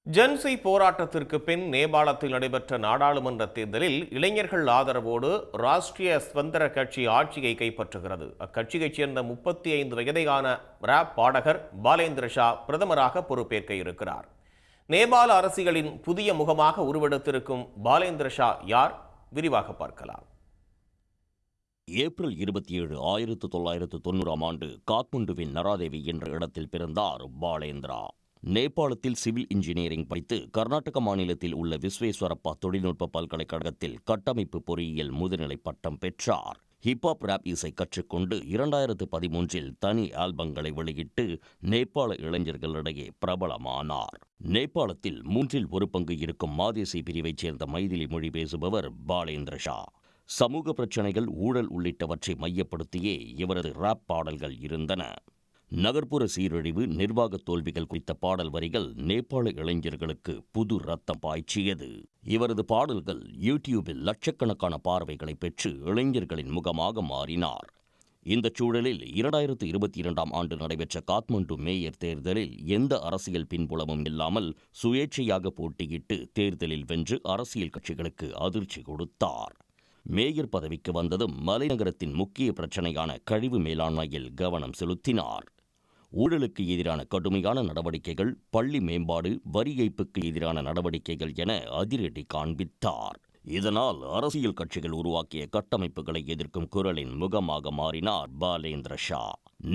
Gen Z போராட்டத்திற்கு பின் நேபாளத்தில் நடைபெற்ற நாடாளுமன்ற தேர்தலில் இளைஞர்கள் ஆதரவோடு ராஷ்டிரிய ஸ்வந்தர கட்சி ஆட்சியை கைப்பற்றுகிறது. அக்கட்சியைச் சேர்ந்த 35 வயதையான ராப் பாடகர் பாலேந்திர ஷா பிரதமராக பொறுப்பேற்க இருக்கிறார். நேபாள அரசியலின் புதிய முகமாக உருவெடுத்திருக்கும் பாலேந்திர ஷா யார்? விரிவாக பார்க்கலாம். ஏப்ரல் 27, 1990 ஆண்டு காத்மண்டுவின் நராதேவி என்ற இடத்தில் பிறந்தார் பாலேந்திரா. நேபாளத்தில் சிவில் இன்ஜினியரிங் படித்து கர்நாடக மாநிலத்தில் உள்ள விஸ்வேஸ்வரப்பா தொழில்நுட்ப பல்கலைக்கழகத்தில் கட்டமைப்பு பொறியியல் முதுநிலை பட்டம் பெற்றார். ஹிப்ஹாப் ராப் இசை கற்றுக்கொண்டு 2013 தனி ஆல்பங்களை வெளியிட்டு நேபாள இளைஞர்களிடையே பிரபலமானார். நேபாளத்தில் 1/3 பங்கு இருக்கும் மாதேசி பிரிவைச் சேர்ந்த மைதிலி மொழி பேசுபவர் பாலேந்திர ஷா. சமூக பிரச்சினைகள், ஊழல் உள்ளிட்டவற்றை மையப்படுத்தியே இவரது ராப் பாடல்கள் இருந்தன. நகர்ப்புற சீரழிவு, நிர்வாக தோல்விகள் குறித்த பாடல் வரிகள் நேபாள இளைஞர்களுக்கு புது ரத்தம் பாய்ச்சியது. இவரது பாடல்கள் யூடியூபில் லட்சக்கணக்கான பார்வைகளை பெற்று இளைஞர்களின் முகமாக மாறினார். இந்த சூழலில் 2022 ஆண்டு நடைபெற்ற காத்மண்டு மேயர் தேர்தலில் எந்த அரசியல் பின்புலமும் இல்லாமல் சுயேட்சையாக போட்டியிட்டு தேர்தலில் வென்று அரசியல் கட்சிகளுக்கு அதிர்ச்சி கொடுத்தார். மேயர் பதவிக்கு வந்ததும் மலைநகரத்தின் முக்கிய பிரச்சினையான கழிவு மேலாண்மையில் கவனம் செலுத்தினார். ஊழலுக்கு எதிரான கடுமையான நடவடிக்கைகள், பள்ளி மேம்பாடு, வரி ஏய்ப்புக்கு எதிரான நடவடிக்கைகள் என அதிரடி காண்பித்தார். இதனால் அரசியல் கட்சிகள் உருவாக்கிய கட்டமைப்புகளை எதிர்க்கும் குரலின் முகமாக மாறினார் பாலேந்திர ஷா.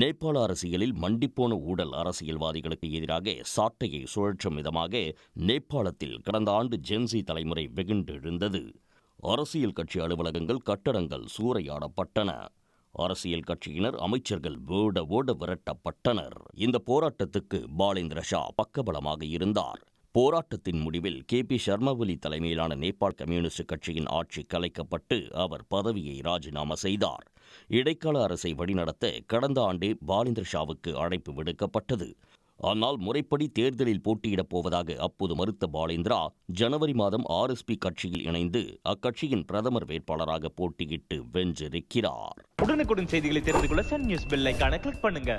நேபாள அரசியலில் மண்டிப்போன ஊழல் அரசியல்வாதிகளுக்கு எதிராக சாட்டையை சுழற்றும் விதமாக நேபாளத்தில் கடந்த ஆண்டு ஜென்சி தலைமுறை வெகுண்டெழுந்தது. அரசியல் கட்சி அலுவலகங்கள், கட்டடங்கள் சூறையாடப்பட்டன. அரசியல் கட்சியினர், அமைச்சர்கள் ஓட விரட்டப்பட்டனர். இந்த போராட்டத்துக்கு பாலேந்திர ஷா பக்கபலமாக இருந்தார். போராட்டத்தின் முடிவில் KP சர்மா ஒலி தலைமையிலான நேபாள் கம்யூனிஸ்ட் கட்சியின் ஆட்சி கலைக்கப்பட்டு அவர் பதவியை ராஜினாமா செய்தார். இடைக்கால அரசை வழிநடத்த கடந்த ஆண்டே பாலேந்திர ஷாவுக்கு அழைப்பு விடுக்கப்பட்டது. ஆனால் முறைப்படி தேர்தலில் போட்டியிடப் போவதாக அப்போது மறுத்த பாலேந்திரா ஜனவரி மாதம் RSP கட்சியில் இணைந்து அக்கட்சியின் பிரதமர் வேட்பாளராக போட்டியிட்டு வென்றிருக்கிறார். உடனுக்குடன் செய்திகளை தெரிந்து கொள்ள சன் நியூஸ் பெல் ஐகானை கிளிக் பண்ணுங்க.